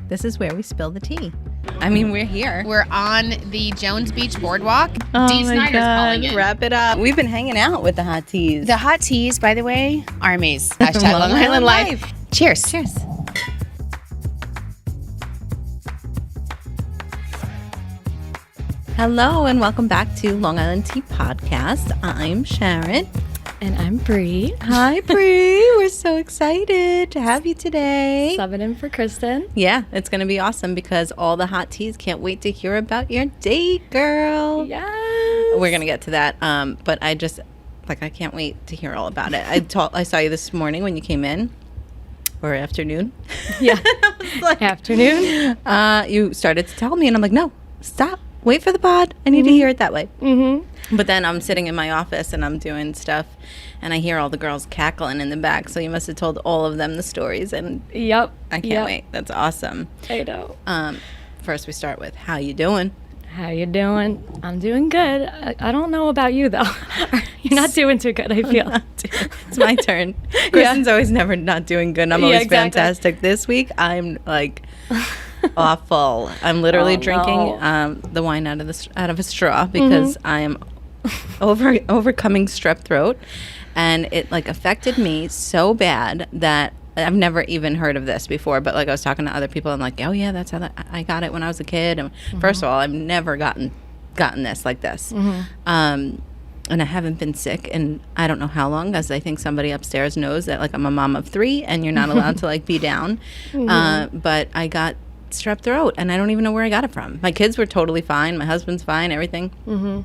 This is where we spill the tea. I mean, we're here. We're on the Jones Beach Boardwalk. Oh Dee my Snyder's God. calling in. Wrap it up. We've been hanging out with the hot teas. The hot teas, by the way, armies. Hashtag Long Long Island Island Life. Life. Cheers. Cheers. Hello and welcome back to Long Island Tea Podcast. I'm Sharon. And I'm Bree. Hi, Bree. We're so excited to have you today. Subbing in for Kristen. Yeah, it's going to be awesome because all the hot teas can't wait to hear about your date, girl. Yes. We're going to get to that. But I can't wait to hear all about it. I saw you this morning when you came in. Or afternoon. Yeah. I was like, afternoon. You started to tell me, and I'm like, no, stop. Wait for the pod. I need to hear it that way. Mm-hmm. But then I'm sitting in my office and I'm doing stuff and I hear all the girls cackling in the back. So you must have told all of them the stories and Yep. I can't wait. That's awesome. I know. First we start with how you doing? How you doing? I'm doing good. I don't know about you though. You're not doing too good, I feel. It's my turn. Kristen's always never not doing good. And I'm always exactly. fantastic. This week I'm like awful. I'm literally drinking the wine out of a straw because I am overcoming strep throat, and it like affected me so bad that I've never even heard of this before. But like I was talking to other people, I'm like, oh yeah, that's how I got it when I was a kid. And first of all, I've never gotten this like this. And I haven't been sick in I don't know how long, because I think somebody upstairs knows that like I'm a mom of 3 and you're not allowed to like be down. But I got strep throat and I don't even know where I got it from. My kids were totally fine. My husband's fine, everything.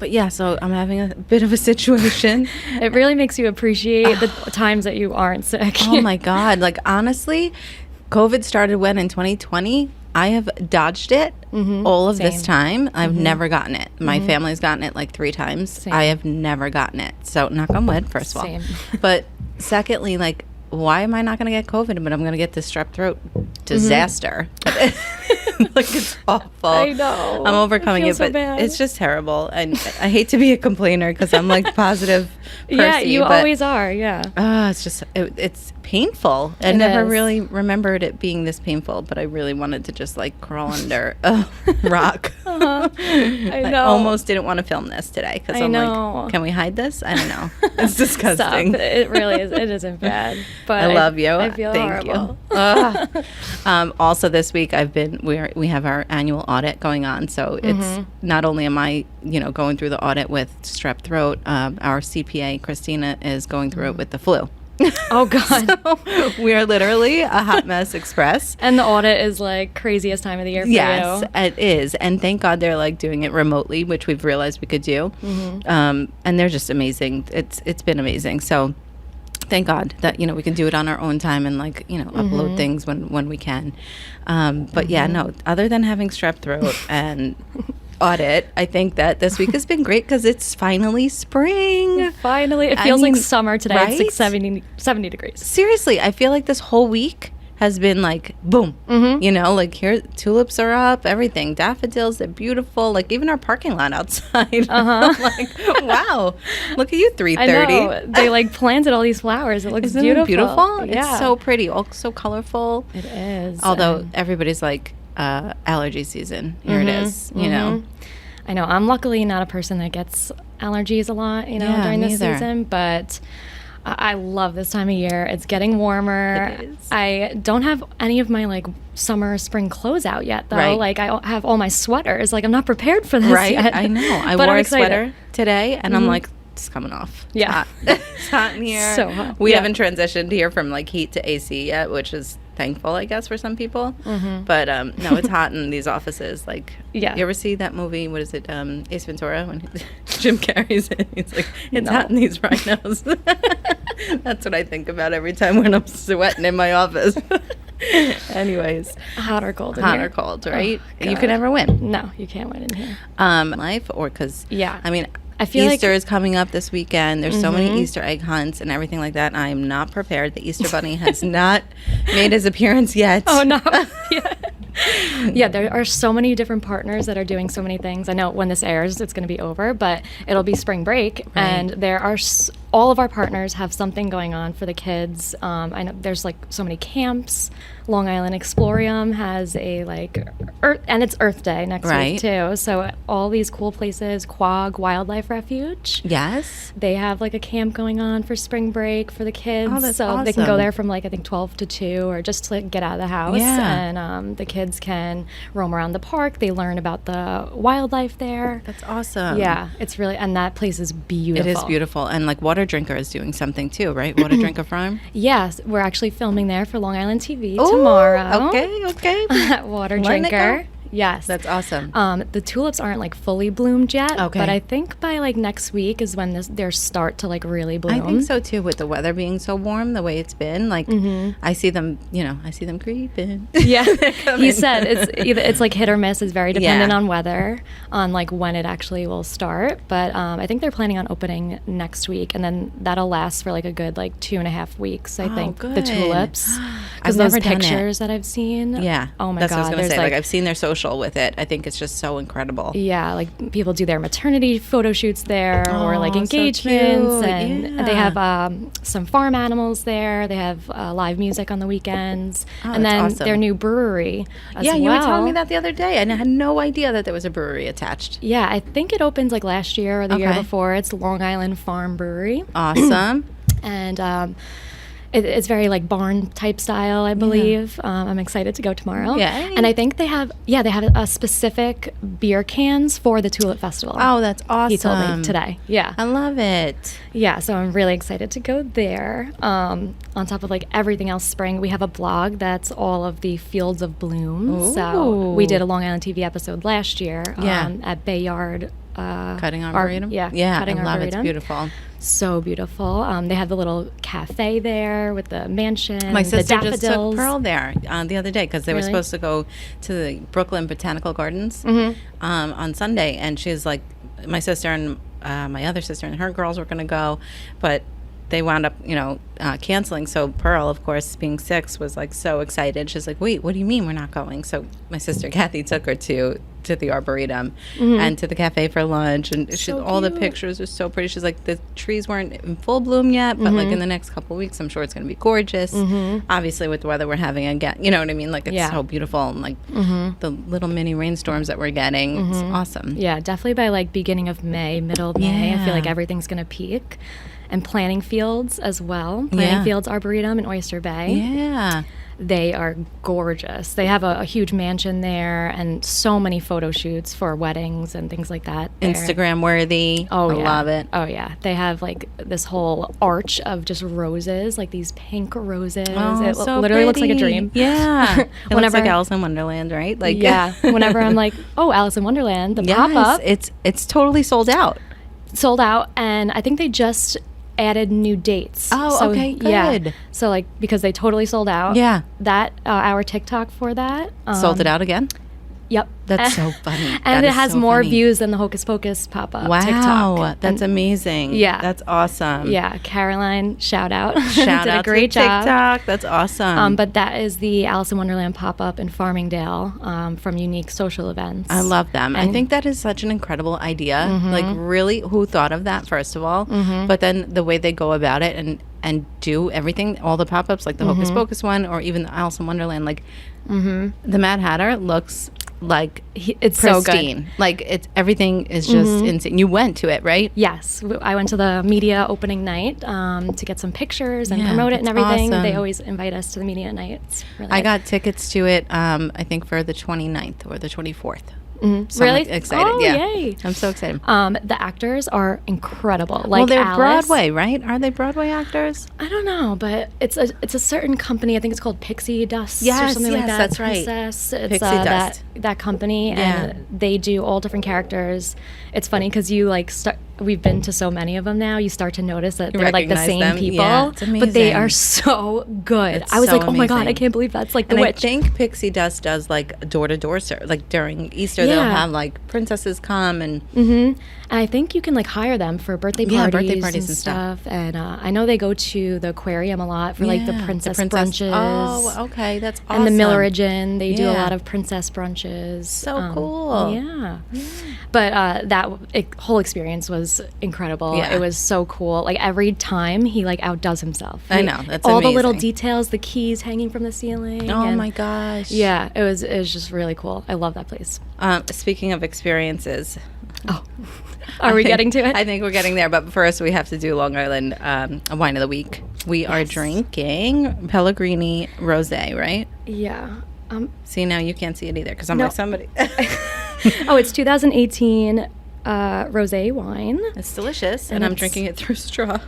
But yeah, so I'm having a bit of a situation. It really makes you appreciate the times that you aren't sick. Oh my God. Like honestly, COVID started when in 2020? I have dodged it all of this time. I've never gotten it. My family's gotten it like 3 times. Same. I have never gotten it. So knock on wood, first of all. Same. But secondly, like, why am I not going to get COVID, but I'm going to get this strep throat disaster? Like, it's awful. I know. I'm overcoming it, so but bad. it's just terrible. And I hate to be a complainer because I'm like positive person. Yeah, you always are, yeah. It's just, it's painful. I It never is. really remembered it being this painful, but I really wanted to just like crawl under a rock. I know. Almost didn't want to film this today because I I'm know. like, can we hide this? I don't know. It's disgusting. Stop. It really is. It isn't bad. But I love you. I feel Thank horrible. you. Also this week we have our annual audit going on. So it's not only am I, going through the audit with strep throat, our CPA, Christina, is going through it with the flu. Oh God. So we are literally a hot mess express. And the audit is like craziest time of the year for Yes, you. it is. And thank God they're like doing it remotely, which we've realized we could do. And they're just amazing. It's been amazing. So thank God that, we can do it on our own time and like, upload things when we can. But yeah, no, other than having strep throat and audit, I think that this week has been great because it's finally spring. Finally, it feels like summer today. right? It's like 70 degrees. Seriously, I feel like this whole week has been like boom. Like here tulips are up, everything, daffodils, they're beautiful, like even our parking lot outside. I'm like, wow, look at you, 3:30. I know. They like planted all these flowers. It looks Isn't beautiful. it beautiful? Yeah. It's so pretty, all so colorful. It is. Although everybody's like allergy season, here it is, I know. I'm luckily not a person that gets allergies a lot, Yeah, during this neither. season, but I love this time of year. It's getting warmer. It is. I don't have any of my like summer, spring clothes out yet, though. Right. Like I have all my sweaters. Like I'm not prepared for this Right, yet. I know. I But wore I'm a excited. sweater today, and I'm like, it's coming off. It's Yeah. hot. It's hot in here. So hot. We Yeah. haven't transitioned here from like heat to AC yet, which is thankful, I guess, for some people. But no, it's hot in these offices. Like, Yeah. you ever see that movie? What is it? Ace Ventura, when Jim Carrey's in. He's like, it's No. hot in these rhinos. That's what I think about every time when I'm sweating in my office. Anyways, Hot or cold in hot here? or cold, right? Oh, You God. can never win. No, you can't win in here. Life, or because Yeah. I mean, I feel Easter like- is coming up this weekend. There's so many Easter egg hunts and everything like that. I am not prepared. The Easter Bunny has not made his appearance yet. Oh no. Yeah. Yeah, there are so many different partners that are doing so many things. I know when this airs, it's going to be over, but it'll be spring break, and there are all of our partners have something going on for the kids. I know there's like so many camps. Long Island Explorium has a like Earth, and it's Earth Day next week too. So all these cool places, Quag Wildlife Refuge. Yes. They have like a camp going on for spring break for the kids. Oh, that's so awesome. they can go there from like I think 12 to 2 or just to get out of the house. Yeah. And the kids can roam around the park. They learn about the wildlife there. That's awesome. Yeah, it's really, and that place is beautiful. It is beautiful. And like Water Drinker is doing something too, right? Water Drinker Farm? Yes, we're actually filming there for Long Island TV tomorrow. Okay. At Water Drinker. Yes. That's awesome. The tulips aren't like fully bloomed yet. Okay. But I think by like next week is when their start to like really bloom. I think so too, with the weather being so warm the way it's been. Like I see them, creeping. Yeah. He said it's like hit or miss. It's very dependent Yeah. on weather, on like when it actually will start. But I think they're planning on opening next week, and then that'll last for like a good like 2.5 weeks. I think good. the tulips. Because I've those never done it. pictures that I've seen. Yeah. Oh my That's God. what I was going to there's say. Like I've seen their social with it. I think it's just so incredible. Yeah, like people do their maternity photo shoots there, or like so engagements, cute. and Yeah. they have some farm animals there. They have live music on the weekends, and that's then awesome. their new brewery. As Yeah, you were telling me well. that the other day, and I had no idea that there was a brewery attached. Yeah, I think it opened like last year or the year Okay. before. It's Long Island Farm Brewery, Awesome. and it's very like barn type style, I believe. I'm excited to go tomorrow. Yay. And I think they have a specific beer cans for the Tulip Festival. Oh, that's awesome. He told me today. Yeah. I love it. Yeah, so I'm really excited to go there. On top of like everything else spring, we have a blog that's all of the fields of bloom. So we did a Long Island TV episode last year at Bayard. Cutting Arboretum? Yeah, Cutting I love it. It's beautiful. So beautiful. They have the little cafe there with the mansion. My the sister daffodils. just took Pearl there the other day because they were Really? supposed to go to the Brooklyn Botanical Gardens on Sunday, and she's like, my sister and my other sister and her girls were going to go, but they wound up, canceling. So Pearl, of course, being 6, was like so excited. She's like, "Wait, what do you mean we're not going?" So my sister Kathy took her to the Arboretum and to the cafe for lunch, and all the pictures are so pretty. She's like, the trees weren't in full bloom yet, but like in the next couple of weeks, I'm sure it's going to be gorgeous. Obviously, with the weather we're having again, you know what I mean? Like it's so beautiful, and like the little mini rainstorms that we're getting, it's awesome. Yeah, definitely by like beginning of May, middle of May, I feel like everything's going to peak. And planting fields as well. Planting Fields Arboretum in Oyster Bay. Yeah. They are gorgeous. They have a huge mansion there and so many photo shoots for weddings and things like that there. Instagram worthy. Oh, I love it. Oh, yeah. They have like this whole arch of just roses, like these pink roses. Oh, it so literally looks like a pretty. dream. Yeah. It looks like Alice in Wonderland, right? Like yeah. Whenever I'm like, oh, Alice in Wonderland, the pop-up. It's totally sold out. Sold out, and I think they just added new dates. Oh, okay, good. Yeah. So like because they totally sold out. Yeah. That our TikTok for that Sold it out again? Yep. That's so funny. And That it is has so more funny. views than the Hocus Pocus pop-up Wow, TikTok. that's amazing. Yeah. That's awesome. Yeah, Caroline, shout out. Shout Did out a great to job. TikTok. That's awesome. But that is the Alice in Wonderland pop-up in Farmingdale from Unique Social Events. I love them. I And- think that is such an incredible idea. Like, really, who thought of that, first of all? But then the way they go about it and do everything, all the pop-ups, like the Hocus Pocus one, or even the Alice in Wonderland, like, the Mad Hatter looks like it's so pristine. good. Like, everything is just insane. You went to it, right? Yes, I went to the media opening night to get some pictures and Yeah, promote it and that's everything. awesome. They always invite us to the media night. It's really I got tickets to it, I think, for the 29th or the 24th. So really I'm excited. Oh, yeah. yay. I'm so excited. The actors are incredible. Like Well, they're Alice, Broadway, right? Are they Broadway actors? I don't know, but it's a certain company. I think it's called Pixie Dust or Yes, something like yes, that. that's right. Princess. It's Pixie Dust. that company, Yeah. and they do all different characters. It's funny because you like start. We've been to so many of them now. You start to notice that they're like the recognize same them. people, Yeah, it's but they amazing. are so good. It's I was so like, oh my god, I amazing. can't believe that's like the And I witch. think Pixie Dust does like door-to-door like during Easter they'll Yeah. have like princesses come and And I think you can like hire them for birthday parties, Yeah, birthday parties and stuff. And I know they go to the aquarium a lot for like the Yeah, princess brunches. Oh, okay, that's awesome. And the Milleridge Inn, they do a Yeah. lot of princess brunches. So cool. Yeah. But whole experience was was incredible. Yeah. It was so cool. Like every time he like outdoes himself. I know, that's all amazing. the little details, the keys hanging from the ceiling. Oh and my gosh. Yeah, it was just really cool. I love that place. Speaking of experiences. Oh. Are we getting to it? I think we're getting there, but first we have to do Long Island Wine of the Week. We are drinking Pellegrini Rosé, right? Yeah. See, now you can't see it either because I'm No. like somebody. Oh, it's 2018 rosé wine. It's delicious, and I'm drinking it through straw.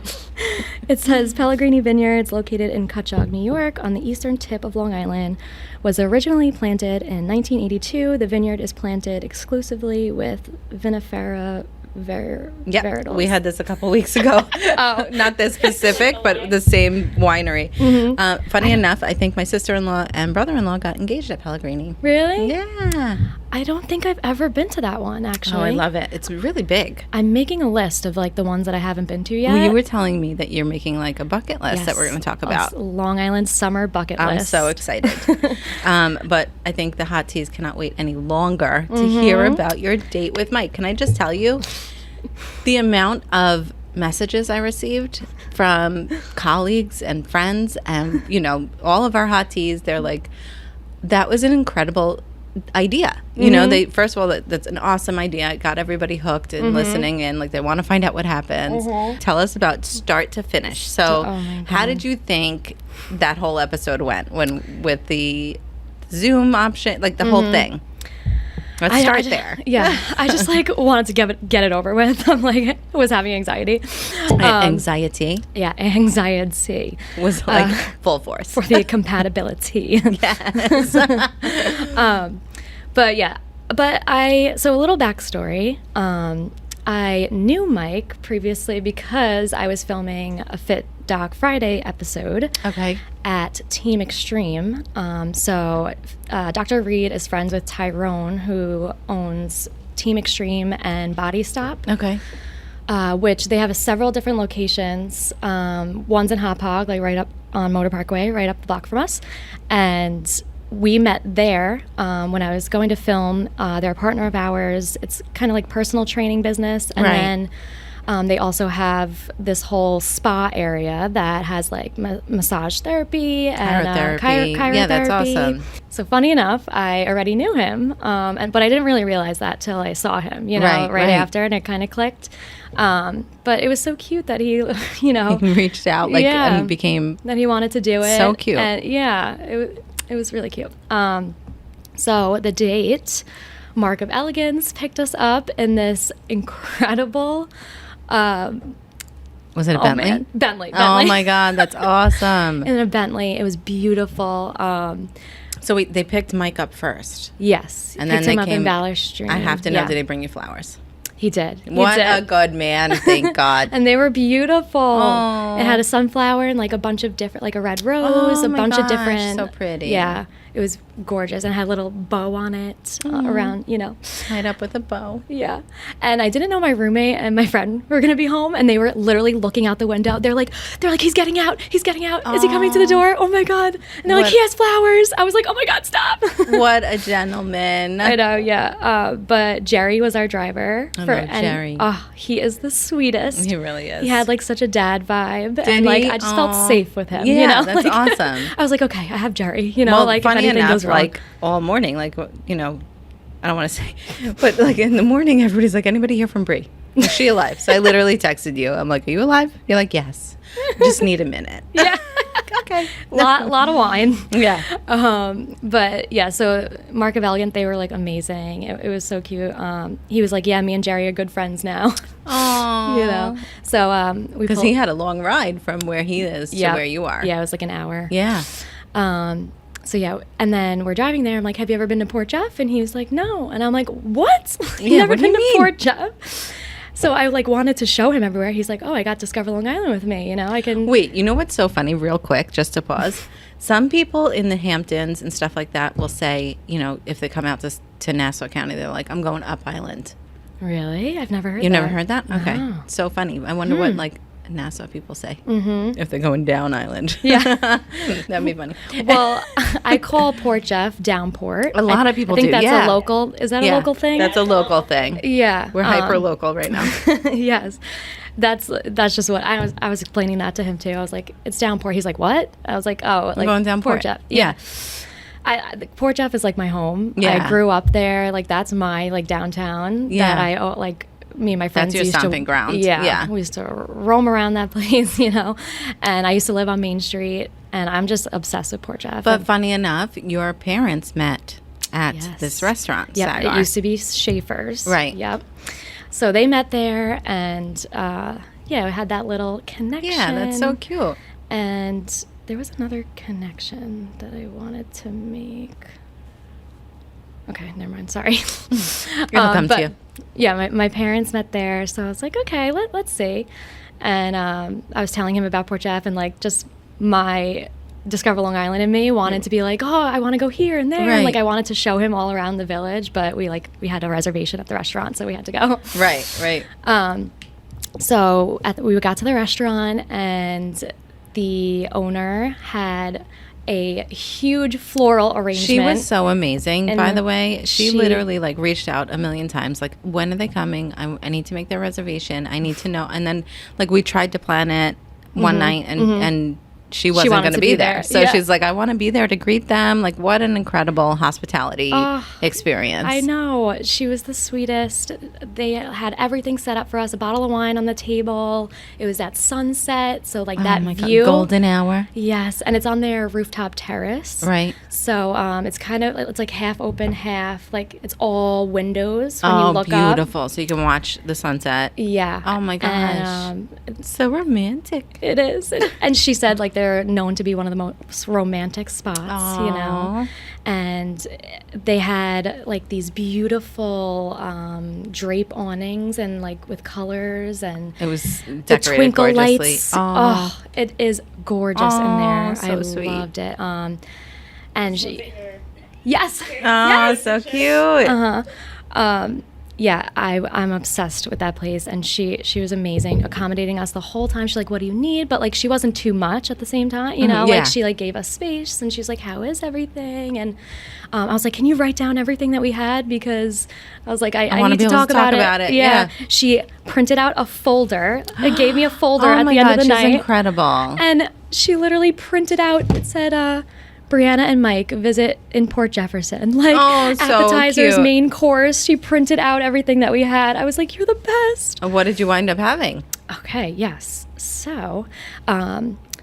It says Pellegrini Vineyards, located in Cutchogue, New York, on the eastern tip of Long Island, was originally planted in 1982. The vineyard is planted exclusively with vinifera varietals. We had this a couple weeks ago. Oh. Not this specific, but the same winery. Mm-hmm. Funny enough, I think my sister-in-law and brother-in-law got engaged at Pellegrini. Really? Yeah. I don't think I've ever been to that one, actually. Oh, I love it. It's really big. I'm making a list of like the ones that I haven't been to yet. Well, you were telling me that you're making like a bucket list that we're going to talk about. Long Island summer bucket list. I'm so excited. But I think the hot teas cannot wait any longer to hear about your date with Mike. Can I just tell you the amount of messages I received from colleagues and friends and, you know, all of our hot teas, they're like, that was an incredible idea. You know, they first of all, that's an awesome idea. It got everybody hooked and listening in. Like, they want to find out what happens. Tell us about start to finish. So how did you think that whole episode went with the Zoom option, like the whole thing? Let's start there. Yeah, I just like wanted to get it over with. I'm like, I was having anxiety. Anxiety. Yeah, anxiety Was like full force. for the compatibility. Yes. So a little backstory. I knew Mike previously because I was filming a Fit Doc Friday episode at Team Extreme. Dr. Reed is friends with Tyrone, who owns Team Extreme and Body Stop. Which they have several different locations. One's in Hop Hog, like right up on Motor Parkway, right up the block from us. And we met there when I was going to film. They're a partner of ours. It's kind of like personal training business. And then they also have this whole spa area that has like massage therapy and chirotherapy. Yeah, that's awesome. So funny enough, I already knew him, but I didn't really realize that till I saw him, you know, right after, and it kind of clicked. But it was so cute that he, you know, he reached out and became that he wanted to do it. So cute. And it was really cute. So the date, Mark of Elegance picked us up in this incredible. Was it a Bentley? Man. Bentley. Oh my God, that's awesome. In a Bentley, it was beautiful. So they picked Mike up first. Yes, and picked then him they up came. in Ballard Stream. I have to know, did they bring you flowers? He did. What a good man! Thank God. And they were beautiful. Aww. It had a sunflower and like a bunch of different, like a red rose, a bunch of different. So pretty. Yeah, it was gorgeous and had a little bow on it around, you know. Tied up with a bow. Yeah. And I didn't know my roommate and my friend were gonna be home, and they were literally looking out the window. They're like, he's getting out. He's getting out. Is he coming to the door? Oh my God. And they're like, he has flowers. I was like, oh my God, stop. What a gentleman. I know, yeah. But Jerry was our driver. Jerry. Oh, he is the sweetest. He really is. He had like such a dad vibe. Did and like he? I just felt safe with him. Yeah, you know? that's like, awesome. I was like, okay, I have Jerry. You know, well, like funny if anything enough, goes wrong. like all morning, like, you know, I don't want to say, but like in the morning, everybody's like, anybody here from Brie? Is she alive? So I literally texted you. I'm like, are you alive? You're like, yes. Just need a minute. Yeah. Okay. lot of wine. Yeah. But yeah, so Mark of Elegant, they were like amazing. It was so cute. He was like, yeah, me and Jerry are good friends now. Oh. You know. So because he had a long ride from where he is to where you are. Yeah, it was like an hour. Yeah. So yeah, and then we're driving there. I'm like, have you ever been to Port Jeff? And he was like, no. And I'm like, what? You never been to Port Jeff? So I like wanted to show him everywhere. He's like, oh, I got Discover Long Island with me. You know, I can. Wait, you know what's so funny? Real quick, just to pause. Some people in the Hamptons and stuff like that will say, you know, if they come out to Nassau County, they're like, I'm going up island. Really? I've never heard that. You never heard that? Okay. No. So funny. I wonder what like Nassau people say if they're going down island. Yeah. That'd be funny. Well, I call Port Jeff Downport. A lot of people I think do, that's yeah. a local. Is that a local thing? That's a local thing. Yeah. We're hyper local right now. Yes. That's just what I was explaining that to him too. I was like, it's Downport. He's like, what? I was like, oh, like going down Port Port. Jeff. Yeah. Port Jeff is like my home. Yeah. I grew up there. Like that's my like downtown. Yeah. That I like. Me and my friends That's your used stomping to, ground. Yeah, we used to roam around that place, you know. And I used to live on Main Street, and I'm just obsessed with Port Jeff. But funny enough, your parents met at this restaurant. Yeah, Saghar. it used to be Schaefer's. Right. Yep. So they met there, and yeah, we had that little connection. Yeah, that's so cute. And there was another connection that I wanted to make. Okay, never mind. Sorry. It'll come to you. Yeah, my parents met there, so I was like, okay, let's see. And I was telling him about Port Jeff, and like just my Discover Long Island in me wanted to be like, oh, I want to go here and there. Right. And like I wanted to show him all around the village, but we had a reservation at the restaurant, so we had to go. Right. So we got to the restaurant, and the owner had a huge floral arrangement. She was so amazing, And by the way. She she- literally like reached out a million times, like, when are they coming? I need to make their reservation. I need to know. And then like we tried to plan it one night, and she wasn't wanted going to to be be there. there. So Yeah. she's like, I want to be there to greet them. Like, what an incredible hospitality experience. I know. She was the sweetest. They had everything set up for us, a bottle of wine on the table. It was at sunset, so like that Oh my God, view. golden hour. Yes, and it's on their rooftop terrace. Right. So it's kind of, it's like half open, half, like it's all windows when you Oh, look up. beautiful. So you can watch the sunset. Yeah. Oh my gosh. And, It's so romantic. it is. And she said like they're known to be one of the most romantic spots, you know. Aw. And they had like these beautiful drape awnings and like with colors and It was decorated the twinkle gorgeously. lights. Oh. Oh, it is gorgeous in there. So I sweet. loved it. And she, yes, Oh, yes. so cute. Yeah, I'm obsessed with that place, and she was amazing, accommodating us the whole time. She's like, "What do you need?" But like, she wasn't too much at the same time, you know. yeah. Like she like gave us space, and she's like, "How is everything?" And I was like, "Can you write down everything that we had?" Because I was like, I wanna need be to able to talk talk about about it. it, Yeah. yeah. She printed out a folder. It gave me a folder Oh at my the end God, of the she's night. incredible. And she literally printed out. It said, Brianna and Mike visit in Port Jefferson. Like Oh, so appetizers, cute. main course. She printed out everything that we had. I was like, "You're the best." What did you wind up having? Okay, yes. So,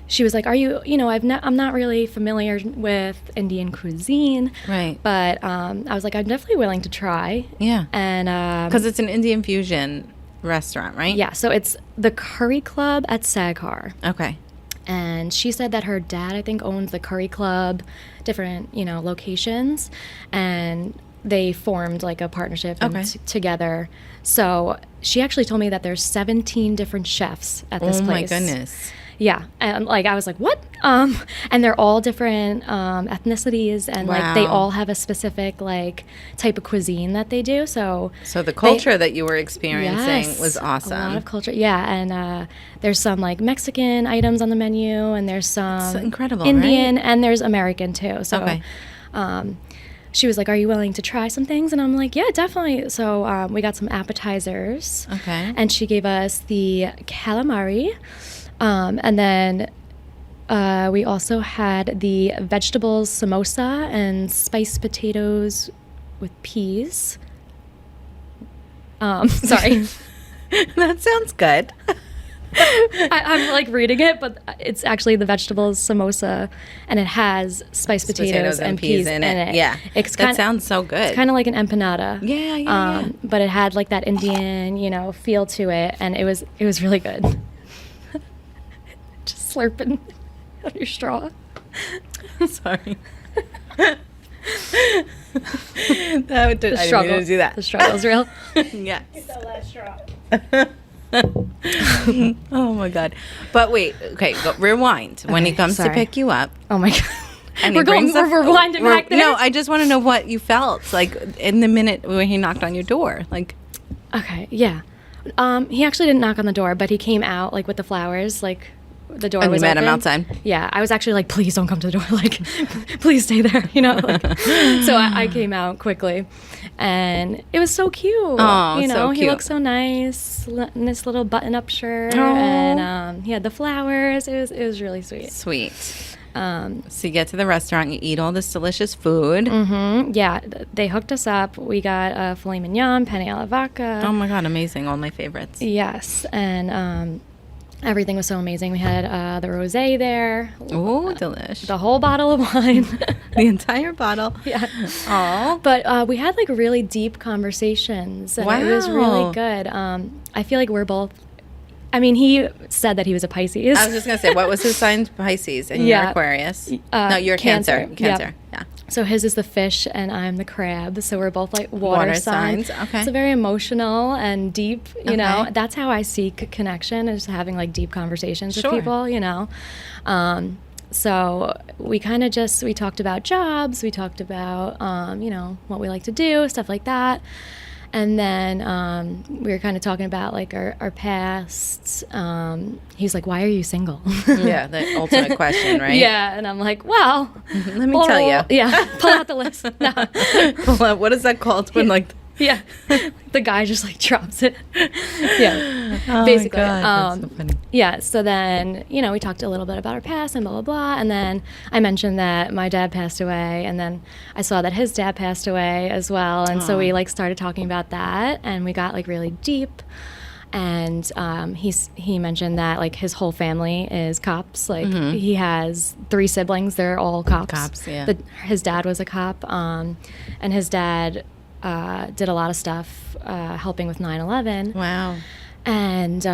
she was like, "Are you? You know, I'm not really familiar with Indian cuisine, Right. but I was like, I'm definitely willing to try." Yeah. And Because it's an Indian fusion restaurant, right? yeah, so it's the Curry Club at Saghar. Okay. And she said that her dad, I think, owns the Curry Club, different, you know, locations, and they formed like a partnership and Okay. together. So she actually told me that there's 17 different chefs at this Oh my place. goodness. Yeah, and like I was like, what? And they're all different ethnicities, and like they Wow. all have a specific like type of cuisine that they do. So So the culture that you were experiencing Yes, was awesome. A lot of culture, yeah. And there's some like Mexican items on the menu, and there's some incredible, Indian, and there's American too. So, Okay. she was like, "Are you willing to try some things?" And I'm like, "Yeah, definitely." So we got some appetizers. Okay. And she gave us the calamari, and then. We also had the vegetables samosa and spiced potatoes with peas. Sorry. That sounds good. I'm like reading it, but it's actually the vegetables samosa, and it has spiced potatoes and peas in it. Yeah. It's That sounds so good. It's kind of like an empanada. Yeah. But it had like that Indian, you know, feel to it, and it was really good. Just slurping out your straw. Sorry. I didn't mean to do that. The struggle's real. Yeah. The last straw. Oh my God. But wait, okay, rewind. When he Okay, comes to sorry. pick you up. Oh my god. And we're we're rewinding back there. No, I just want to know what you felt like in the minute when he knocked on your door. Like, Okay, yeah. He actually didn't knock on the door, but he came out like with the flowers, like the door and was you met open. him outside? Yeah, I was actually like, please don't come to the door, like, please stay there, you know. Like, so I came out quickly, and it was so cute. Oh, you know, so he cute. looked so nice in this little button-up shirt, Oh. and he had the flowers. It was really sweet. Sweet. So you get to the restaurant, you eat all this delicious food. Yeah, they hooked us up. We got filet mignon, penne alla vodka. Oh my God, amazing. All my favorites. Yes, and everything was so amazing. We had the rosé there. Oh, delish. The whole bottle of wine. The entire bottle. Yeah. Oh. But we had like really deep conversations, and it was Wow. really good. I feel like we're both. I mean, he said that he was a Pisces. I was just going to say, what was his sign? Pisces, and Yeah. you're Aquarius. No, you're Cancer. Yep. Cancer, yeah. So his is the fish, and I'm the crab. So we're both like water signs. Okay. So very emotional and deep. You know, Okay. that's how I seek connection, is having like deep conversations Sure. with people. You know, so we kind of we talked about jobs. We talked about you know, what we like to do, stuff like that. And then we were kind of talking about like our past. He's like, "Why are you single?" Yeah, the ultimate question, right? Yeah, and I'm like, "Well, Let me tell you. Yeah, pull out the list. No. What is that called when like... Yeah, the guy just like drops it. Yeah, Oh basically. my God, that's so funny. Yeah, so then, you know, we talked a little bit about our past and blah, blah, blah. And then I mentioned that my dad passed away. And then I saw that his dad passed away as well. And so we like started talking about that. And we got like really deep. And he mentioned that like his whole family is cops. Like he has 3 siblings. They're all cops. Cops, yeah. His dad was a cop. And his dad did a lot of stuff helping with 9/11. Wow. And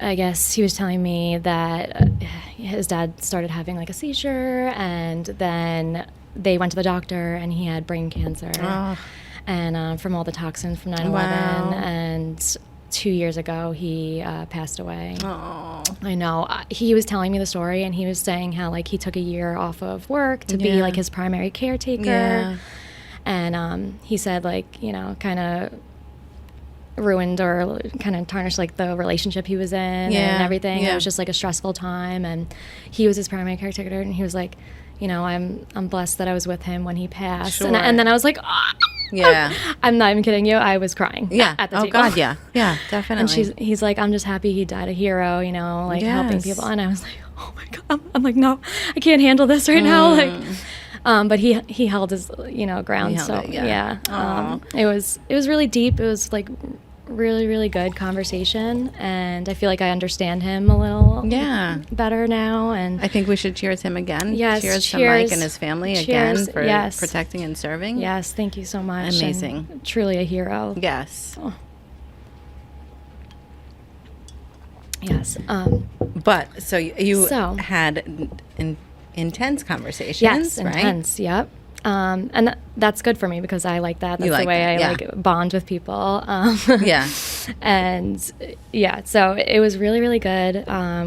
I guess he was telling me that his dad started having like a seizure, and then they went to the doctor and he had brain cancer. Oh. And from all the toxins from 9/11. Wow. And 2 years ago he passed away. Oh. I know. He was telling me the story, and he was saying how like he took a year off of work to be Yeah. like his primary caretaker. Yeah. And he said, like, you know, kind of ruined or kind of tarnished like the relationship he was in Yeah, and everything. yeah. It was just like a stressful time, and he was his primary caretaker, and he was like, you know, I'm blessed that I was with him when he passed. Sure. And then I was like, oh, Yeah. I'm not even kidding you. I was crying. Yeah. At the Oh table. God, yeah. Yeah, definitely. And he's like, I'm just happy he died a hero, you know, like helping Yes. people. And I was like, oh my God. I'm like, no, I can't handle this right now. Like, but he held his, you know, ground. He held So it, yeah. Aw. it was really deep. It was like really, really good conversation. And I feel like I understand him a little Yeah. better now. And I think we should cheers him again. Yes, Cheers to cheers. Mike and his family Cheers, again for yes. protecting and serving. yes, thank you so much. Amazing. And truly a hero. Yes. Yes. But so you So- had intense conversations, Yes, right? intense. Yep. And that's good for me because I like that. That's like the way that, I yeah. like bond with people. Yeah. And yeah, so it was really, really good.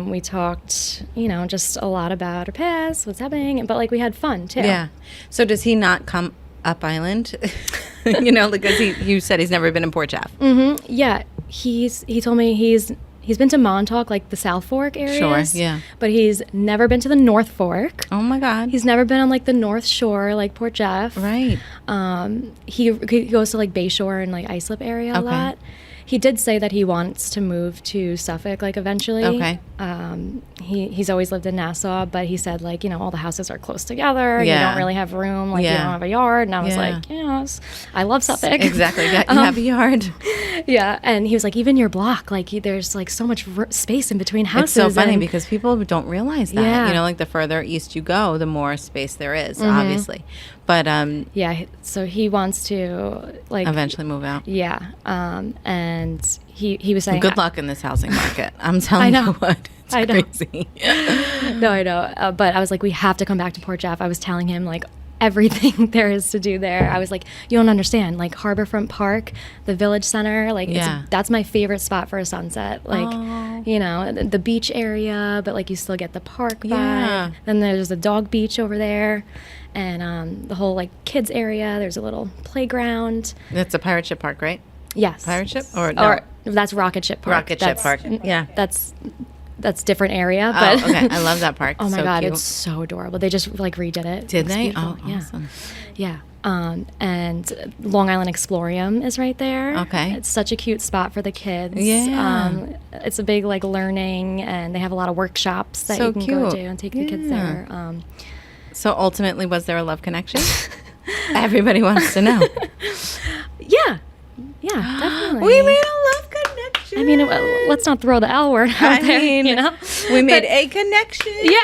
We talked, you know, just a lot about our past, what's happening, but like we had fun too. Yeah. So does he not come up island? You know, because you said he's never been in Port Jeff. Yeah. He told me he's been to Montauk, like the South Fork areas. Sure, yeah. But he's never been to the North Fork. Oh my God. He's never been on like the North Shore, like Port Jeff. right. He goes to like Bayshore and like Islip area a Okay. lot. He did say that he wants to move to Suffolk, like eventually. Okay. He's always lived in Nassau, but he said like, you know, all the houses are close together. You Yeah. don't really have room. Like you Yeah. don't have a yard. And I was Yeah. like, yes, I love Suffolk. Exactly. You have a yard. Yeah. And he was like, even your block, like there's like so much space in between houses. It's so funny and- because people don't realize that. Yeah. You know, like the further east you go, the more space there is, obviously. But yeah. So he wants to like eventually move out. Yeah. And he was saying Good luck in this housing market. I'm telling know. you what. It's I know. crazy. No, I know. But I was like, we have to come back to Port Jeff. I was telling him like everything there is to do there. I was like, you don't understand. Like Harborfront Park, the Village Center, like Yeah. that's my favorite spot for a sunset. Like, Oh. you know, the beach area, but like you still get the park vibe. Yeah. Then there's a dog beach over there. And the whole like kids area. There's a little playground. That's a pirate ship park, right? Yes. Pirate ship? Or no? That's Rocket Ship Park. Rocket Ship Park. Yeah. That's different area. But okay. I love that park. Oh my so God, cute. it's so adorable. They just like redid it. Did It's they? beautiful. Oh, awesome. Yeah. And Long Island Explorium is right there. Okay. It's such a cute spot for the kids. Yeah. It's a big like learning, and they have a lot of workshops that So you can go cute. to and take the kids there. So ultimately, was there a love connection? Everybody wants to know. Yeah, definitely. We made a love connection. I mean, let's not throw the L word out there, you know? We made a connection. Yeah.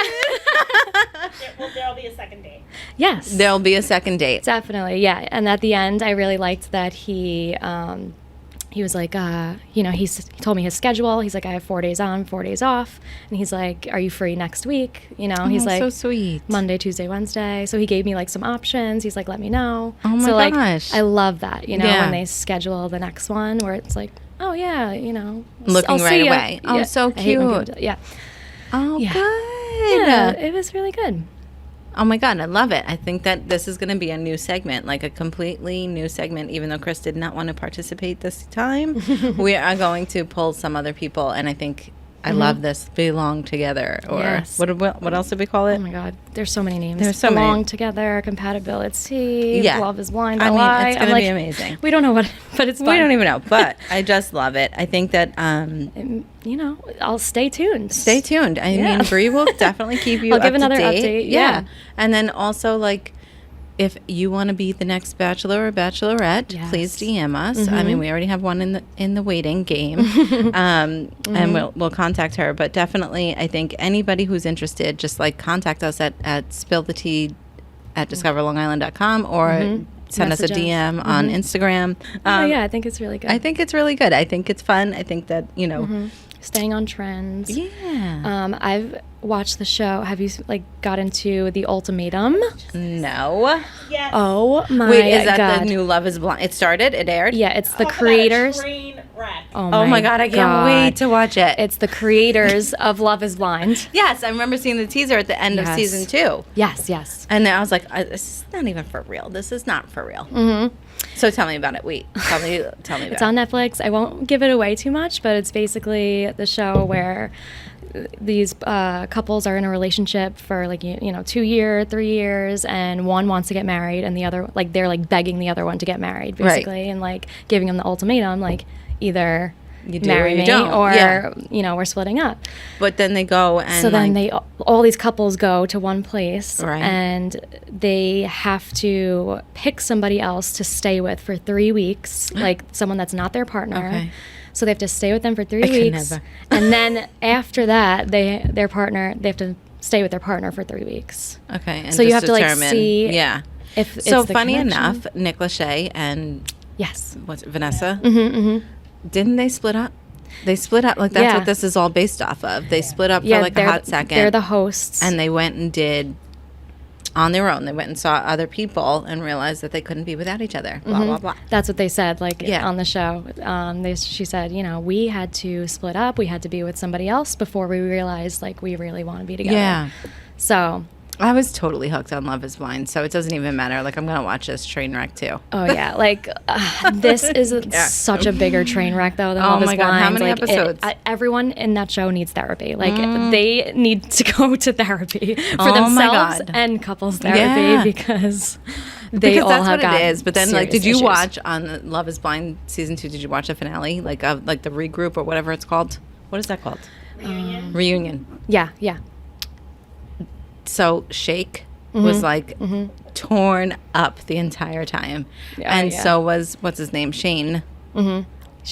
There'll be a second date. Yes. There'll be a second date. Definitely, yeah. And at the end, I really liked that he was like, he told me his schedule. He's like, I have 4 days on, 4 days off. And he's like, are you free next week? You know, he's like, so sweet. Monday, Tuesday, Wednesday. So he gave me like some options. He's like, let me know. Oh my so, like, gosh. I love that, you know, Yeah. when they schedule the next one where it's like, oh yeah, you know, Looking I'll right see ya. away. Oh, Yeah. so I hate when people cute. do- Yeah. Oh, Yeah. good. Yeah, it was really good. Oh my God, I love it. I think that this is going to be a new segment, like a completely new segment, even though Chris did not want to participate this time. We are going to pull some other people, and I think I love this. Belong together, or Yes. what else did we call it? Oh my God, there's so many names. There's so Belong many. Together, Compatibility, Yeah. Love is Blind. I mean, Lie. it's I'm going to like, be amazing. We don't know what, but it's fun. We don't even know, but I just love it. I think that You know, I'll stay tuned. stay tuned. I Yeah. mean, Bree will definitely keep you I'll give up another to date. update, Yeah. yeah. And then also, like, if you want to be the next bachelor or bachelorette, Yes. please DM us. I mean, we already have one in the waiting game, and we'll contact her. But definitely, I think anybody who's interested, just like contact us at spillthetea at discoverlongisland.com or send us a Message us. DM on Instagram. Oh yeah, I think it's really good. I think it's really good. I think it's fun. I think that, you know, Staying on trends. yeah. I've watched the show. Have you like got into The Ultimatum? No. Yes. Oh my Wait, is that God. the new Love is Blind? It started? It aired? Yeah, it's the Oh my God, creators. train wreck. Oh my God, I can't wait to watch it. It's the creators of Love is Blind. Yes, I remember seeing the teaser at the end of Yes. season 2. Yes. And then I was like, this is not even for real. This is not for real. Mm-hmm. So tell me about it. Wait, tell me about It's it. on Netflix. I won't give it away too much, but it's basically the show where these couples are in a relationship for like 2 years, 3 years, and one wants to get married, and the other like they're like begging the other one to get married, basically, and like giving them the ultimatum, like either You do marry or you me don't. or Yeah. we're splitting up. But then they go and So then like, all these couples go to one place, Right. and they have to pick somebody else to stay with for 3 weeks, like someone that's not their partner. Okay. So they have to stay with them for 3 I could weeks, never. and then after that, they have to stay with their partner for 3 weeks. okay. And So you just have to like determine- see Yeah. if it's So the funny connection. enough, Nick Lachey and Yes. what's it, Vanessa? Mm-hmm. Didn't they split up? They split up. Like, that's Yeah. what this is all based off of. They split up Yeah, for like a hot second. They're the hosts. And they went and did on their own. They went and saw other people and realized that they couldn't be without each other. Blah, blah, blah. That's what they said, like Yeah. on the show. She said, we had to split up. We had to be with somebody else before we realized like we really want to be together. Yeah. So, I was totally hooked on Love is Blind, so it doesn't even matter. Like, I'm going to watch this train wreck too. oh yeah, like this is such a bigger train wreck though than Oh Love is my God, Blind. how many Like, episodes? everyone in that show needs therapy. Like they need to go to therapy for Oh my themselves God. and couples therapy Yeah. because they Because all that's have what got it is. But then, like, did serious you issues. watch on Love is Blind season 2? Did you watch the finale, like the regroup or whatever it's called? What is that called? Reunion. Yeah. So Shake Mm-hmm. was like torn up the entire time, and yeah. so was what's his name, Shane. Shane,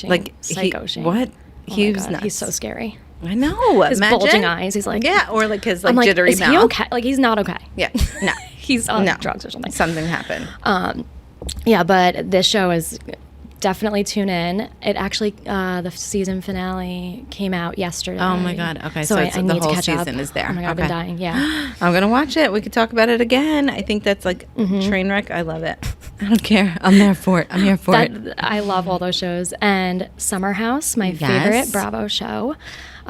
Like psycho he, Shane. what? Oh He my was God, nuts. he's so scary. I know. His Imagine. bulging eyes. He's like, Yeah, or like his like I'm like, jittery is mouth. he okay? Like he's not okay. Yeah, no, He's on no. drugs or something. Something happened. Yeah, but this show is definitely tune in. It actually, the season finale came out yesterday. Oh my God. Okay, so I it's- the need to whole catch season up. is there. Oh my God, I've Okay. been dying. Yeah. I'm gonna watch it. We could talk about it again. I think that's like Mm-hmm. train wreck. I love it. I don't care. I'm there for it. I'm here for it. I love all those shows. And Summer House, my Yes. favorite Bravo show.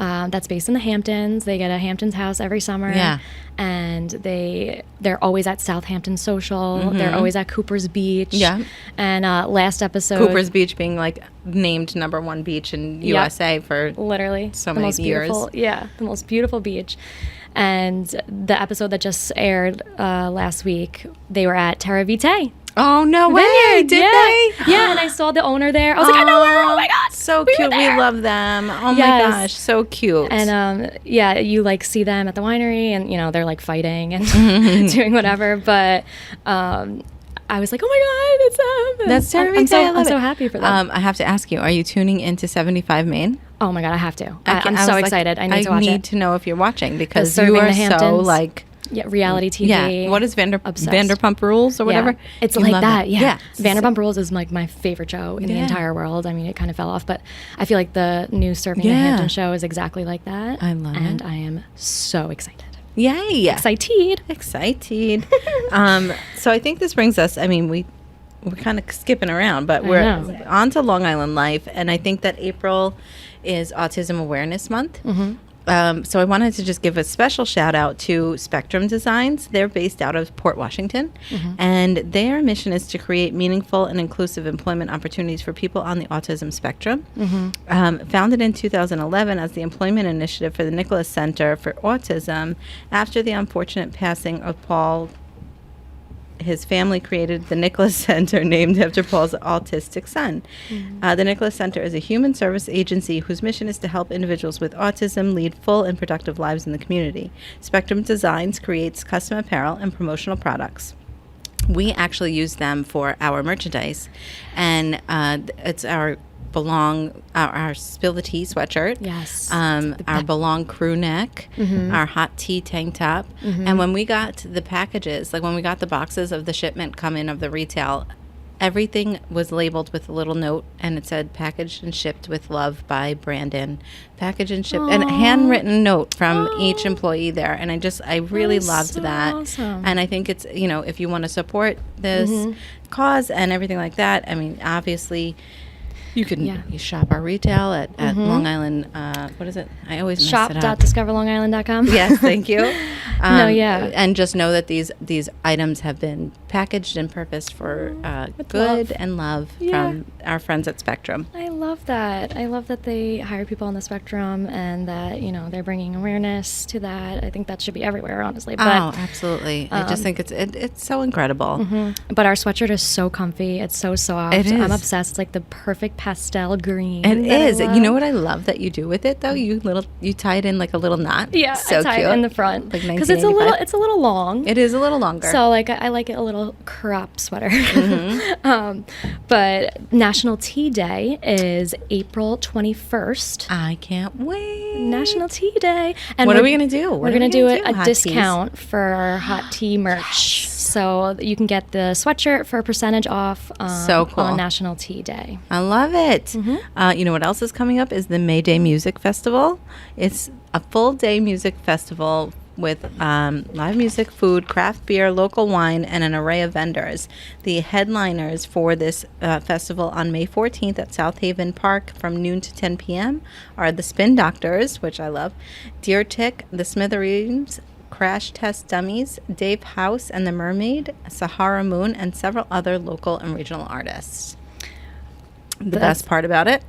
that's based in the Hamptons. They get a Hamptons house every summer. Yeah. And they're always at Southampton Social. They're always at Cooper's Beach. Yeah. And last episode, Cooper's Beach being like named #1 beach in USA for literally so the many most years. beautiful, the most beautiful beach. And the episode that just aired last week, they were at Terra Vitae. Oh, no way. Vineyard, Did yeah. they? Yeah, and I saw the owner there. I was like, I know her. Oh my God. So we were cute. We there. love them. Oh my Yes. gosh. So cute. And you like see them at the winery, and they're like fighting and doing whatever. But I was like, oh my God, it's them. And That's Terra Vitae. I'm so happy for them. I have to ask you, are you tuning into 75 Maine? Oh my God, I have to. I I'm was so like, excited. I need to watch I it. need to know if you're watching because Serving you are the so Hamptons. like. Yeah, reality TV. Yeah. What is Obsessed. Vanderpump Rules or whatever? Yeah. It's You like love that. it. Yeah. Yeah. Vanderpump Rules is like my favorite show in the Yeah. entire world. I mean, it kind of fell off, but I feel like the new Serving the Yeah. Hampton show is exactly like that. I love and it. I am so excited. Yay. Excited. Excited. So I think this brings us, I mean, we're kind of skipping around, but I we're know. on to Long Island Life. And I think that April is Autism Awareness Month. So I wanted to just give a special shout out to Spectrum Designs. They're based out of Port Washington, and their mission is to create meaningful and inclusive employment opportunities for people on the autism spectrum. Founded in 2011 as the employment initiative for the Nicholas Center for Autism, after the unfortunate passing of Paul, his family created the Nicholas Center, named after Paul's autistic son. The Nicholas Center is a human service agency whose mission is to help individuals with autism lead full and productive lives in the community. Spectrum Designs creates custom apparel and promotional products. We actually use them for our merchandise, and it's our our Spill the Tea sweatshirt. Yes. Our Belong crew neck, our hot tea tank top. And when we got the packages, like when we got the boxes of the shipment come in of the retail, everything was labeled with a little note, and it said packaged and shipped with love by Brandon. Packaged and shipped, and a handwritten note from each employee there. And I really loved so that. awesome. And I think it's, if you want to support this cause and everything like that, I mean, obviously, you can you shop our retail at Long Island. What is it? I always mess it up. Shop.discoverlongisland.com. Yes, thank you. Yeah. And just know that these items have been packaged and purposed for good love. and love Yeah. from our friends at Spectrum. I love that. I love that they hire people on the spectrum and that, they're bringing awareness to that. I think that should be everywhere, honestly. But, Absolutely. I just think it's so incredible. But our sweatshirt is so comfy. It's so soft. It is. I'm obsessed. It's like the perfect pastel green. It that I is. You love. know what I love that you do with it though? You tie it in like a little knot. Yeah, so I tie cute. it in the front Like because it's a 1985. little long. It is a little longer. So I like it a little crop sweater. But National Tea Day is April 21st. I can't wait. National Tea Day. And What are we gonna do? We're going to do a hot teas? discount for hot tea merch. So you can get the sweatshirt for a percentage off So cool. on National Tea Day. I love it. You know what else is coming up is the Mayday Music Festival. It's a full day music festival with live music, food, craft beer, local wine, and an array of vendors. The headliners for this festival on May 14th at South Haven Park from noon to 10 p.m. are the Spin Doctors, which I love, Deer Tick, the Smithereens, Crash Test Dummies, Dave House and the Mermaid, Sahara Moon, and several other local and regional artists. The best part about it?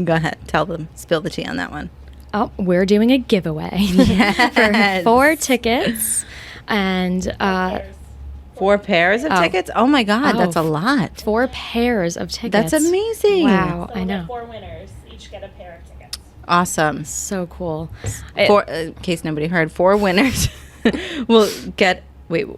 Go ahead, tell them, spill the tea on that one. Oh, we're doing a giveaway for 4 tickets. And 4 pairs of tickets? Oh my God, that's a lot. 4 pairs of tickets. That's amazing. Wow, So I we'll know. get 4 winners. Each get a pair of tickets. Awesome. So cool. In case nobody heard, 4 winners will get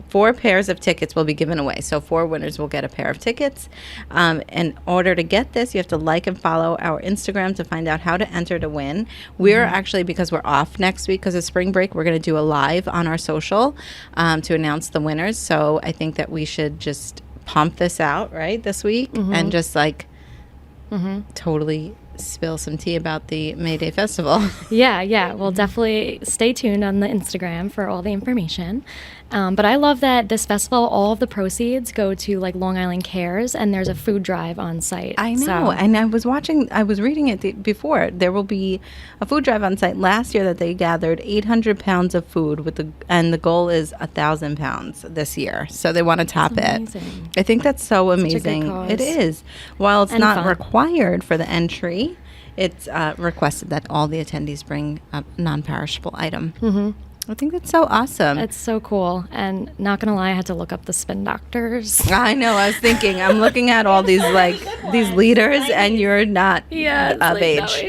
4 pairs of tickets will be given away. So 4 winners will get a pair of tickets. In order to get this, you have to like and follow our Instagram to find out how to enter to win. We're actually, because we're off next week because of spring break, we're going to do a live on our social to announce the winners. So I think that we should just pump this out, right, this week and just totally spill some tea about the Mayday Festival. Yeah. Well, definitely stay tuned on the Instagram for all the information. But I love that this festival, all of the proceeds go to like Long Island Cares, and there's a food drive on site. I know, and I was reading it before. There will be a food drive on site. Last year that they gathered 800 pounds of food and the goal is 1,000 pounds this year. So they want to top it. I think that's so amazing. It is. While it's not required for the entry, it's requested that all the attendees bring a non-perishable item. Mm-hmm. I think that's so awesome. It's so cool. And not going to lie, I had to look up the spin doctors. I know. I was thinking, I'm looking at all these these leaders, and you're not of age.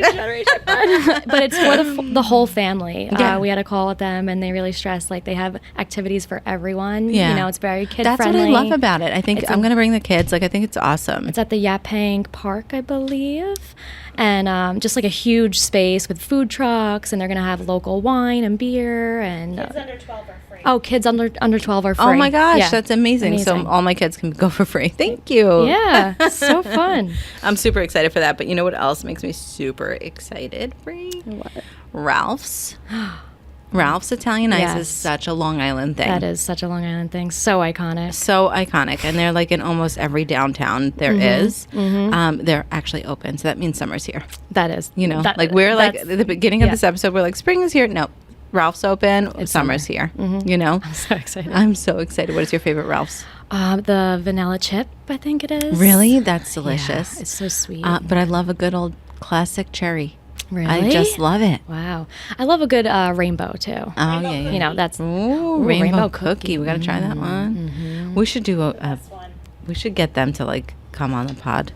But it's for the whole family. Yeah. We had a call with them, and they really stressed they have activities for everyone. Yeah. You know, it's very kid friendly. That's what I love about it. I think I'm going to bring the kids. I think it's awesome. It's at the Yaphank Park, I believe. And just a huge space with food trucks, and they're going to have local wine and beer. And kids under 12 are free. Oh, kids under 12 are free. Oh my gosh, that's amazing. So all my kids can go for free. Thank you. Yeah, so fun. I'm super excited for that. But you know what else makes me super excited, Bree? What? Ralph's. Ralph's Italian Ice is such a Long Island thing. That is such a Long Island thing. So iconic. So iconic. And they're in almost every downtown there is. Mm-hmm. They're actually open. So that means summer's here. That is. You know, we're at the beginning of this episode, we're spring is here. No, Ralph's open. Summer's here. Mm-hmm. You know? I'm so excited. I'm so excited. What is your favorite Ralph's? The vanilla chip, I think it is. Really? That's delicious. Yeah, it's so sweet. But I love a good old classic cherry. Really? I just love it. Wow. I love a good rainbow, too. Oh, yeah. You know, that's... rainbow cookie. We got to try that one. Mm-hmm. We should do we should get them to, come on the pod.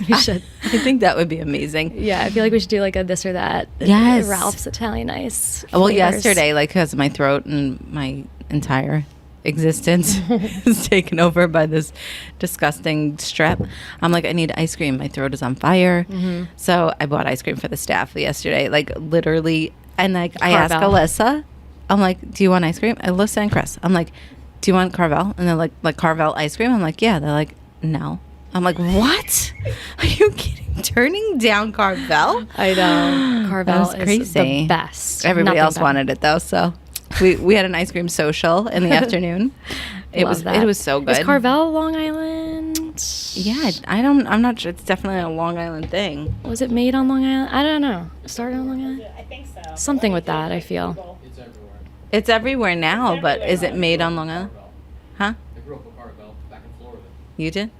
We should. I think that would be amazing. Yeah, I feel like we should do, a this or that. Yes. Ralph's Italian Ice flavors. Well, yesterday, because of my throat and my entire existence is taken over by this disgusting strep. I'm I need ice cream. My throat is on fire. Mm-hmm. So I bought ice cream for the staff yesterday, literally. And I asked Alyssa, I'm do you want ice cream? Alyssa and Chris, I'm do you want Carvel? And they're like Carvel ice cream? I'm yeah. They're no. I'm what? Are you kidding? Turning down Carvel? I know. Carvel is crazy. The best. Everybody else wanted it though, so we had an ice cream social in the afternoon. It was so good. Is Carvel Long Island? Yeah, I'm not sure. It's definitely a Long Island thing. Was it made on Long Island? I don't know. Started on Long Island? I think so. Something with that, I feel. It's everywhere. It's everywhere now, but is it made on Long Island? Huh? I grew up with Carvel back in Florida. You did?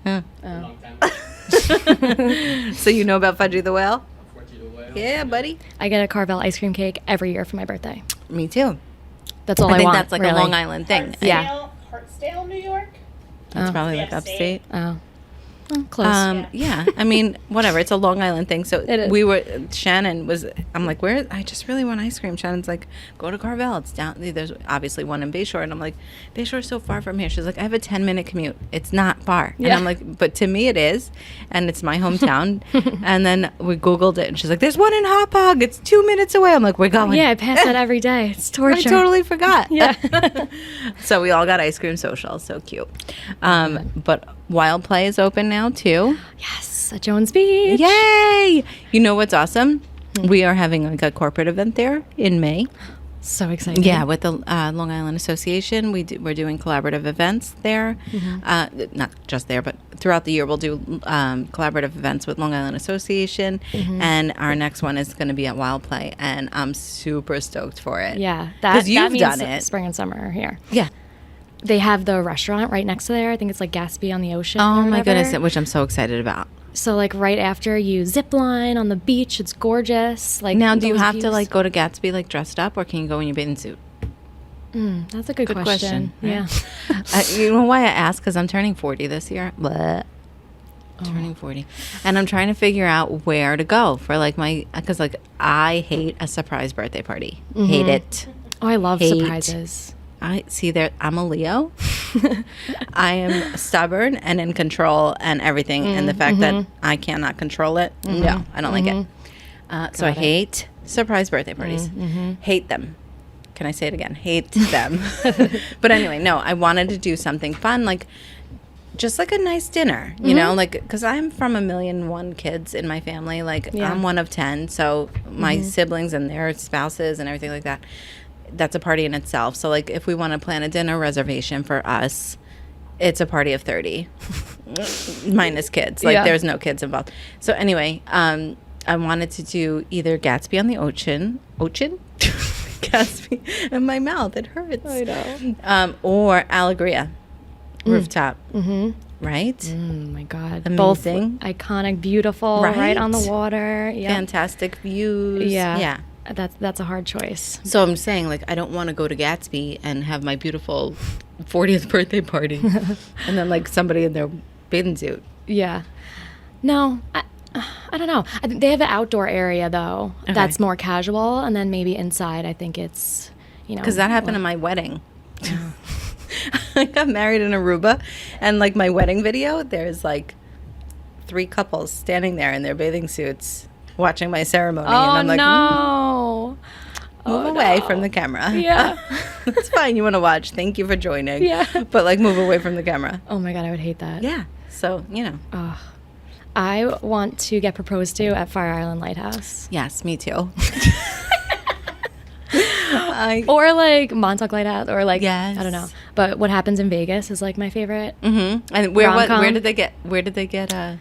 Yeah. Huh. A long time ago. So you know about Fudgy the Whale? Fudgy the Whale. Yeah, buddy. I get a Carvel ice cream cake every year for my birthday. Me too. That's all I think want. That's really. a Long Island thing. Hartsdale, New York. It's probably upstate. Oh. Close. Yeah. I mean, whatever. It's a Long Island thing. So Shannon was, I'm where? I just really want ice cream. Shannon's go to Carvel. It's down. There's obviously one in Bayshore. And I'm Bayshore's so far from here. She's I have a 10-minute commute. It's not far. Yeah. And I'm but to me it is. And it's my hometown. And then we Googled it. And she's there's one in Hauppauge. It's 2 minutes away. I'm we're going. Yeah, I pass that every day. It's torture. I totally forgot. Yeah. So we all got ice cream social. So cute. But Wild Play is open now too. Yes, at Jones Beach. Yay! You know what's awesome? We are having a corporate event there in May. So exciting. Yeah, with the Long Island Association. We're doing collaborative events there. Mm-hmm. Not just there, but throughout the year we'll do collaborative events with Long Island Association. Mm-hmm. And our next one is going to be at Wild Play. And I'm super stoked for it. Yeah. Because you've means done it. Spring and summer here. Yeah. They have the restaurant right next to there. I think it's Gatsby on the Ocean. Oh my goodness, which I'm so excited about. So right after you zip line on the beach, it's gorgeous. Now, do you have to go to Gatsby dressed up, or can you go in your bathing suit? That's a good question. Right? Yeah. You know why I asked? Because I'm turning 40 this year. Turning 40, and I'm trying to figure out where to go for because I hate a surprise birthday party. Mm-hmm. Hate it. Oh, I love surprises. I see there. I'm a Leo. I am stubborn and in control and everything. And the fact that I cannot control it, no, I don't like it. So I hate surprise birthday parties. Hate them. Can I say it again? Hate them. But anyway, no, I wanted to do something fun, just a nice dinner, you know, because I'm from 1,000,001 kids in my family. I'm one of 10. So my siblings and their spouses and everything like that. that's a party in itself. So like if we want to plan a dinner reservation for us, it's a party of 30 minus kids. Like there's no kids involved. So anyway, I wanted to do either Gatsby on the Ocean, Gatsby in my mouth, it hurts. I know. Or Alegria rooftop. Right? Oh my God. Amazing. Both iconic, beautiful, right on the water. Yeah. Fantastic views. Yeah. That's a hard choice. So I'm saying, like, I don't want to go to Gatsby and have my beautiful 40th birthday party and then, like, somebody in their bathing suit. Yeah. No, I don't know. I think they have an outdoor area, though, that's more casual. And then maybe inside, I think it's, Because that happened at my wedding. I got married in Aruba, and, like, my wedding video, there's, like, 3 couples standing there in their bathing suits watching my ceremony. Oh, and I'm like, no. Move away from the camera. Yeah. It's fine. You want to watch. Thank you for joining. Yeah. But, like, move away from the camera. Oh, my God. I would hate that. Yeah. So, I want to get proposed to at Fire Island Lighthouse. Yes, me too. Or like Montauk Lighthouse, or like I don't know. Yes. But What Happens in Vegas is like my favorite. Mm-hmm. And where Rom-com. did they get? It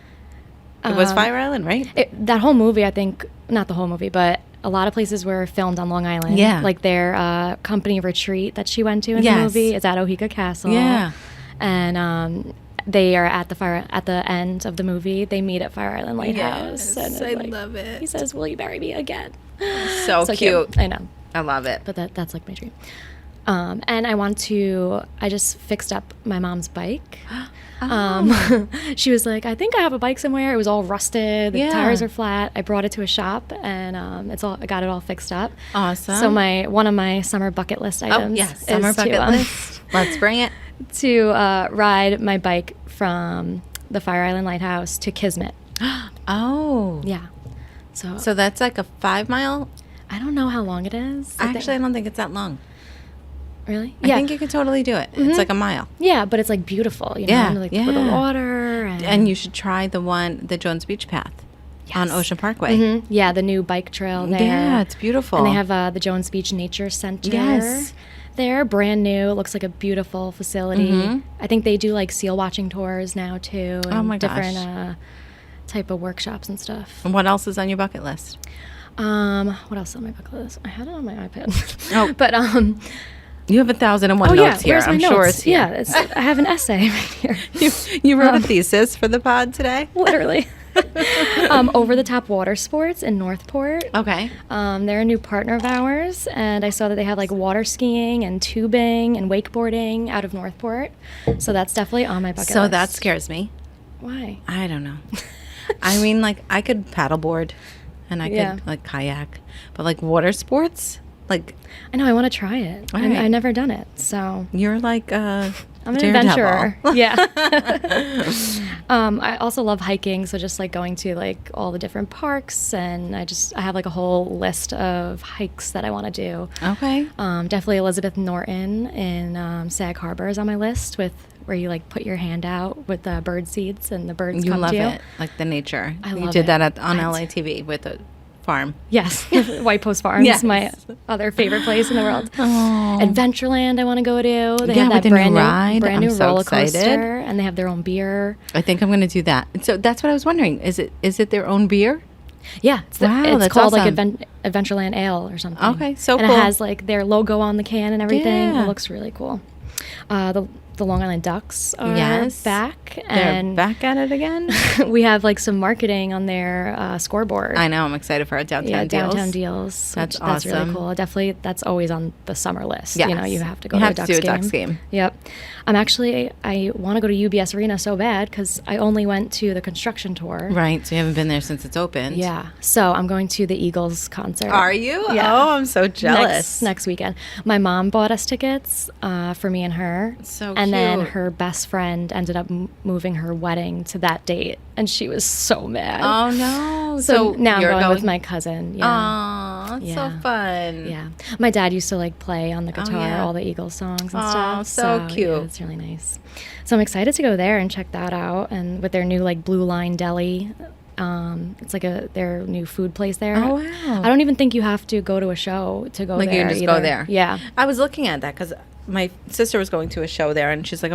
was Fire Island, right? That whole movie, I think, not the whole movie, but a lot of places were filmed on Long Island. Yeah. Like their company retreat that she went to in the movie is at Oheka Castle. Yeah. And they are at the end of the movie. They meet at Fire Island Lighthouse. Yes, and I like, love it. He says, "Will you marry me again?" So cute. I know. I love it. But that's like my dream. And I just fixed up my mom's bike. She was like, I think I have a bike somewhere. It was all rusted. The tires are flat. I brought it to a shop, and I got it all fixed up. Awesome. So one of my summer bucket list items summer is bucket list. Let's bring it. to ride my bike from the Fire Island Lighthouse to Kismet. Oh. Yeah. So that's like a 5 mile? I don't know how long it is. I don't think it's that long. Really? I think you could totally do it. It's like a mile. Yeah, but it's like beautiful, with the water. And you should try the Jones Beach Path on Ocean Parkway. Mm-hmm. Yeah, the new bike trail there. Yeah, it's beautiful. And they have the Jones Beach Nature Center. Yes. There, brand new. It looks like a beautiful facility. I think they do like seal watching tours now too. And Oh my gosh. different type of workshops and stuff. And what else is on your bucket list? What else on my bucket list? I had it on my iPad. Oh. But You have 1,001 notes here. Where's my I'm notes? sure it's here. Yeah, I have an essay right here. You wrote a thesis for the pod today? Literally. Over the Top Water Sports in Northport. Okay. They're a new partner of ours, and I saw that they have like water skiing and tubing and wakeboarding out of Northport. So that's definitely on my bucket list. So that scares me. Why? I don't know. I mean, like, I could paddleboard and I Yeah. could, like, kayak. But, like, water sports? Like, I know, I want to try it. All right. I've never done it, so you're like I'm an daredevil. adventurer. Yeah. I also love hiking, so just like going to like all the different parks, and I have like a whole list of hikes that I want to do. Okay. Definitely Elizabeth Norton in Sag Harbor is on my list, where you like put your hand out with the bird seeds and the birds You come love to you. it. Like the nature. I You love did it. that on I- LATV with a farm. Yes, White Post Farms, Yes. my other favorite place in the world. Oh. Adventureland, I want to go to. They Yeah, have that with the new ride. brand I'm new so roller excited. coaster, and they have their own beer. I think I'm going to do that. So that's what I was wondering. Is it their own beer? Yeah, it's Wow, that's called awesome. like Adventureland Ale or something. Okay, so and cool. it has like their logo on the can and everything. Yeah. It looks really cool. The Long Island Ducks are Yes. back, They're and back at it again? we have like some marketing on their scoreboard. I know. I'm excited for our downtown deals. Downtown deals. That's That's really awesome. cool. Definitely, that's always on the summer list. Yes. You know, you have to go You to have a to Ducks do a game. Ducks game. Yep. I want to go to UBS Arena so bad because I only went to the construction tour. Right. So you haven't been there since it's opened. Yeah. So I'm going to the Eagles concert. Are you? Yeah. Oh, I'm so jealous. Next weekend. My mom bought us tickets for me and her. So And then cute. her best friend ended up moving her wedding to that date. And she was so mad. Oh, no. So now I'm you're going with my cousin. Yeah. Aw, it's Yeah. so fun. Yeah. My dad used to like play on the guitar yeah. all the Eagles songs and Aw, stuff. so cute. Yeah, it's really nice. So I'm excited to go there and check that out. And with their new like Blue Line Deli It's like their new food place there. Oh, wow. I don't even think you have to go to a show to go Like there. you can just either. go there. Yeah. I was looking at that because my sister was going to a show there, and she's like,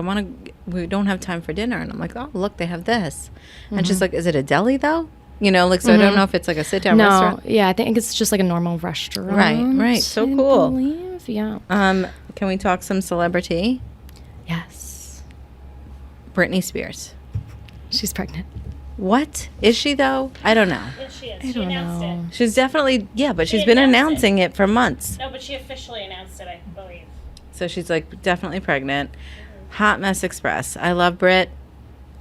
we don't have time for dinner. And I'm like, oh, look, they have this. And she's like, is it a deli though? You know, like, so I don't know if it's like a sit down restaurant. Yeah, I think it's just like a normal restaurant. Right. So I cool. believe. Yeah. Can we talk some celebrity? Yes. Britney Spears. She's pregnant. What? Is she though? I don't know. Yes, she is. I She don't announced know. it. She's definitely, but She she's been announced announcing it for months. No, but she officially announced it, I believe. So she's like definitely pregnant. Hot Mess Express. I love Brit.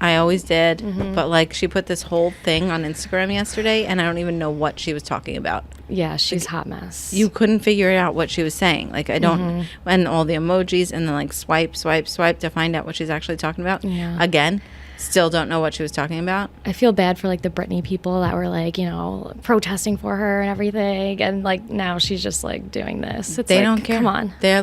I always did. But like she put this whole thing on Instagram yesterday and I don't even know what she was talking about. Yeah, she's hot mess. You couldn't figure out what she was saying. Like I don't, and all the emojis and then like swipe to find out what she's actually talking about. Yeah. Again, still don't know what she was talking about. I feel bad for like the Britney people that were like, protesting for her and everything, and like now she's just like doing this. It's They like, don't care. Come on. They're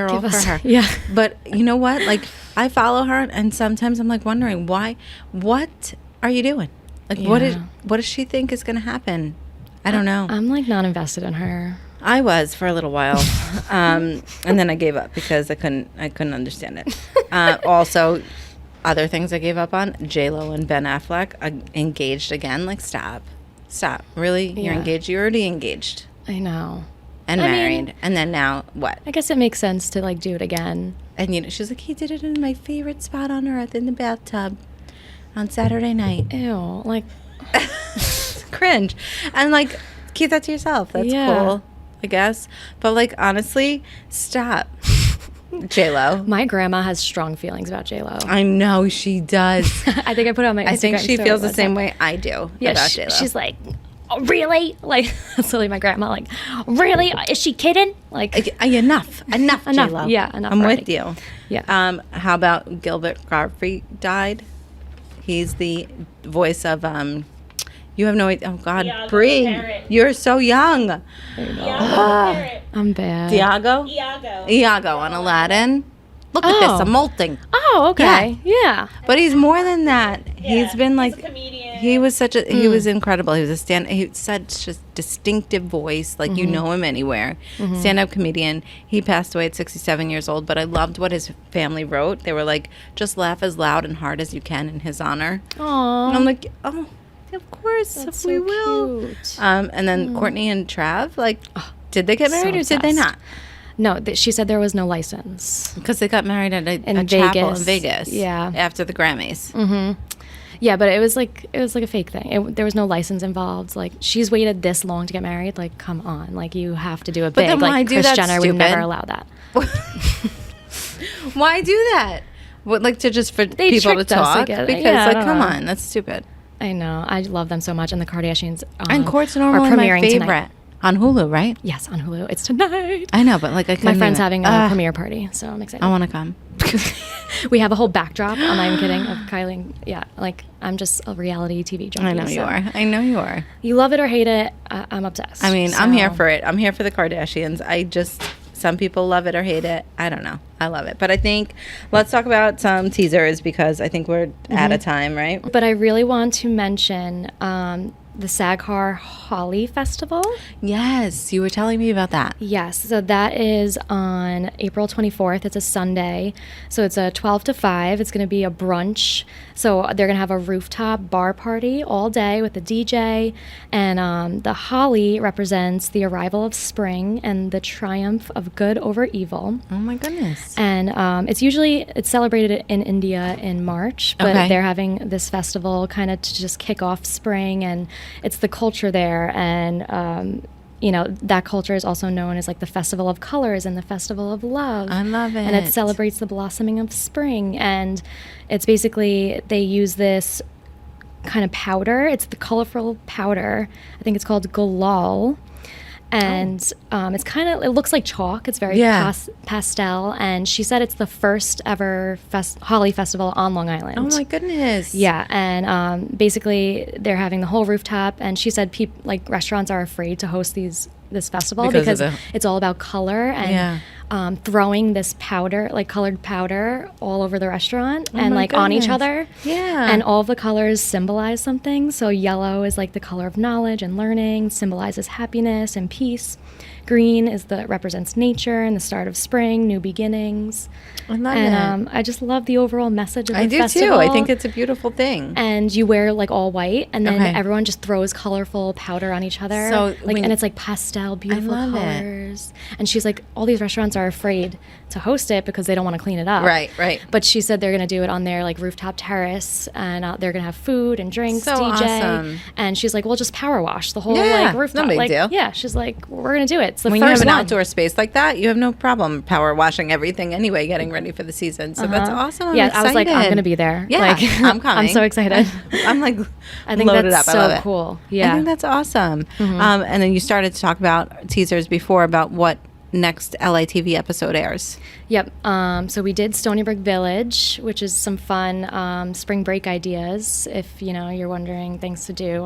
all Give for us- her. Yeah. But you know what? Like I follow her and sometimes I'm like wondering why, what are you doing? Like what does she think is going to happen? I don't know. I'm like not invested in her. I was for a little while, and then I gave up because I couldn't understand it. Also, other things I gave up on: J-Lo and Ben Affleck engaged again. Like, stop, really? You're Yeah. engaged? You're already engaged I know. and I mean- married, and then now what? I guess it makes sense to like do it again. And she's like, he did it in my favorite spot on earth, in the bathtub, on Saturday night. Ew. Like, Cringe, and like keep that to yourself. That's Yeah. cool, I guess. But like honestly, stop. J-Lo. my grandma has strong feelings about J-Lo. I know she does. I think I put it on my Instagram I think she story feels the one same time. way I do Yeah, about J-Lo. she's like, oh, really? Like, that's really my grandma. Like, really? Is she kidding? Like, enough, Enough. J-Lo. Yeah, enough I'm already. with you. Yeah. How about Gilbert Gottfried died? He's the voice of You have no idea. Oh God, Iago the Bree, parrot. you're so young. Iago the parrot. I'm bad. Diago. Iago. Iago on Aladdin. Look at this, Oh. I'm molting. Oh, okay. Yeah. But he's more than that. Yeah, He's been like he's a comedian. he was he was incredible. He was he had such a distinctive voice, like you know him anywhere. Stand-up comedian. He passed away at 67 years old, but I loved what his family wrote. They were like, just laugh as loud and hard as you can in his honor. And Aww. I'm like, oh, of course, That's we so will. cute. And then Courtney and Trav, like, did they get married or did they not? obsessed. No, she said there was no license. Because they got married at a In chapel in Vegas. Vegas. Yeah. After the Grammys. Yeah, but it was like a fake thing. There was no license involved. Like, she's waited this long to get married. Like, come on. Like, you have to do it But big. then why Like, do Kris that Jenner would stupid? never allow that. Why do that? What, like, to just for They people to tricked us talk? together. Because, Yeah, I like, don't come know. on, that's stupid. I know. I love them so much. And the Kardashians And Court's are normally my premiering favorite. tonight. On Hulu, right? Yes, on Hulu. It's tonight. I know, but, like, I My couldn't friend's even- having a premiere party, so I'm excited. I want to come. We have a whole backdrop. I'm not even kidding. Of Kylie. And, like, I'm just a reality TV junkie. I know you so are. I know you are. You love it or hate it. I'm obsessed. I mean, I'm here So- for it. I'm here for the Kardashians. Some people love it or hate it. I don't know. I love it. But I think let's talk about some teasers because I think we're out of time, right? But I really want to mention the Saghar Holly Festival. Yes, you were telling me about that. Yes, so that is on April 24th. It's a Sunday. So it's a 12 to 5. It's going to be a brunch. So they're going to have a rooftop bar party all day with a DJ. And the holly represents the arrival of spring and the triumph of good over evil. Oh my goodness. And it's celebrated in India in March, but Okay. they're having this festival kind of to just kick off spring, and it's the culture there. And that culture is also known as like the Festival of Colors and the Festival of Love. I love And it it. celebrates the blossoming of spring. And it's basically, they use this kind of powder. It's the colorful powder. I think it's called gulal. And it looks like chalk. It's very Yeah. pastel. And she said it's the first ever Holly Festival on Long Island. Oh my goodness. Yeah, and basically they're having the whole rooftop, and she said restaurants are afraid to host this festival Because of because it's all about color, and Yeah. throwing this powder, like colored powder, all over the restaurant and my like on each goodness. other. Yeah. And all of the colors symbolize something. So yellow is like the color of knowledge and learning, symbolizes happiness and peace. Green is represents nature and the start of spring, new beginnings. I love And it. I just love the overall message of the I do festival. too. I think it's a beautiful thing. And you wear like all white, and then Okay. everyone just throws colorful powder on each other. So like, when- and it's like pastel, beautiful love it. colors. And she's like, all these restaurants are afraid to host it because they don't want to clean it up. Right, right. But she said they're going to do it on their like rooftop terrace, and they're going to have food and drinks, So DJ. awesome. And she's like, we'll just power wash the whole Yeah, like rooftop. no big like, deal. Yeah, she's like, we're going to do it. It's the When you first have an one. outdoor space like that, you have no problem power washing everything anyway, getting ready for the season. So that's awesome. I'm Yeah, I was like, I'm excited. going to be there. Yeah, like, I'm coming. I'm so excited. I'm like I think loaded that's up. I love so it. cool. I Yeah. think that's awesome. And then you started to talk about teasers before about what next LITV episode airs. Yep. So we did Stony Brook Village, which is some fun spring break ideas. If you're wondering things to do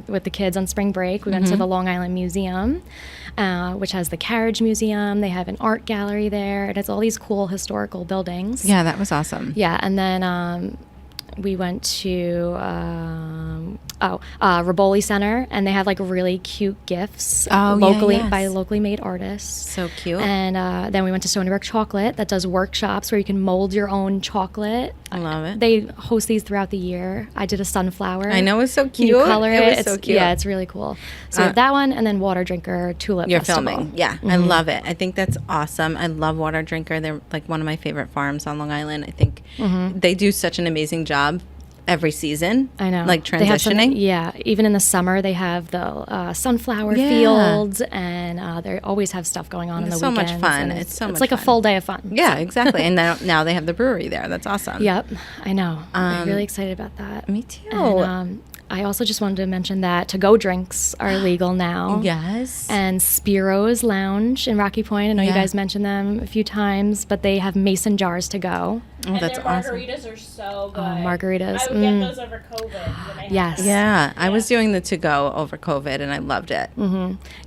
with the kids on spring break, we went to the Long Island Museum, which has the Carriage Museum. They have an art gallery there, and it's all these cool historical buildings. Yeah, that was awesome. Yeah, and then we went to Riboli Center, and they have like really cute gifts by locally made artists. So cute. And then we went to Stony Brook Chocolate that does workshops where you can mold your own chocolate. I love it. They host these throughout the year. I did a sunflower. I know, it's so cute. You color it. It was It's, so cute. Yeah, it's really cool. So that one, and then Water Drinker Tulip You're Festival. filming. Yeah, I love it. I think that's awesome. I love Water Drinker. They're like one of my favorite farms on Long Island. I think they do such an amazing job every season. I know. Like They have transitioning. yeah. Even in the summer, they have the sunflower Yeah. fields, and they always have stuff going on in the It's so much weekends. fun. and It's so It's much like a fun. full day of fun. Yeah, exactly. And now they have the brewery there. That's awesome. Yep. I know. I'm really excited about that. Me too. And, I also just wanted to mention that to-go drinks are legal now. Yes. And Spiro's Lounge in Rocky Point. I know you guys mentioned them a few times, but they have mason jars to go. Oh, And that's their awesome. margaritas are so good. Margaritas. I would get those over COVID when I had Yes. them. Yeah, I was doing the to-go over COVID, and I loved it.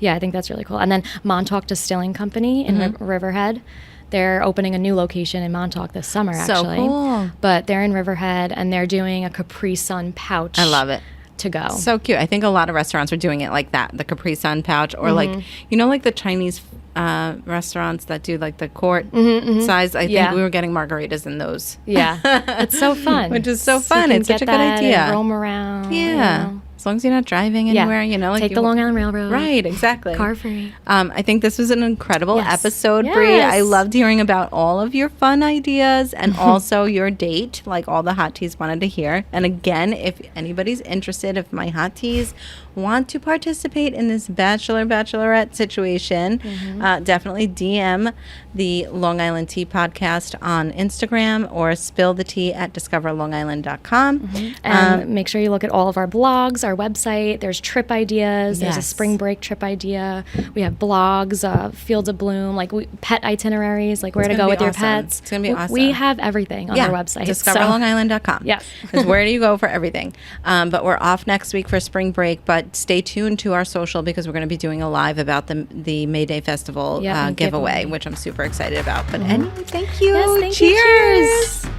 Yeah, I think that's really cool. And then Montauk Distilling Company in Riverhead. They're opening a new location in Montauk this summer, So actually. cool. But they're in Riverhead, and they're doing a Capri Sun pouch. I love it. To go. So cute. I think a lot of restaurants are doing it like that, the Capri Sun pouch, or like, like the Chinese restaurants that do like the quart size. I think we were getting margaritas in those. Yeah, it's so fun. Which is so you fun. can It's such get a good that idea. and roam around. Yeah. As long as you're not driving anywhere, like take you- the Long Island Railroad. Right, exactly. Car free. I think this was an incredible Yes. episode, Bree. I Yes. loved hearing about all of your fun ideas and also your date, like all the hot teas wanted to hear. And again, if anybody's interested, if my hot teas want to participate in this bachelorette situation, definitely DM the Long Island Tea Podcast on Instagram or spill the tea at discoverlongisland.com. And make sure you look at all of our blogs, our website. There's trip ideas. There's a Yes. spring break trip idea. We have blogs, Fields of Bloom, like pet itineraries, like where to gonna go be with your awesome. pets. It's gonna be awesome. We have everything on our website. discoverlongisland.com. Yes. Is where do you go for everything. But we're off next week for spring break, but stay tuned to our social because we're going to be doing a live about the Mayday Festival Yep, and giveaway, giveaway. which I'm super excited about. But anyway, thank you. Yes, thank you. Cheers. Cheers.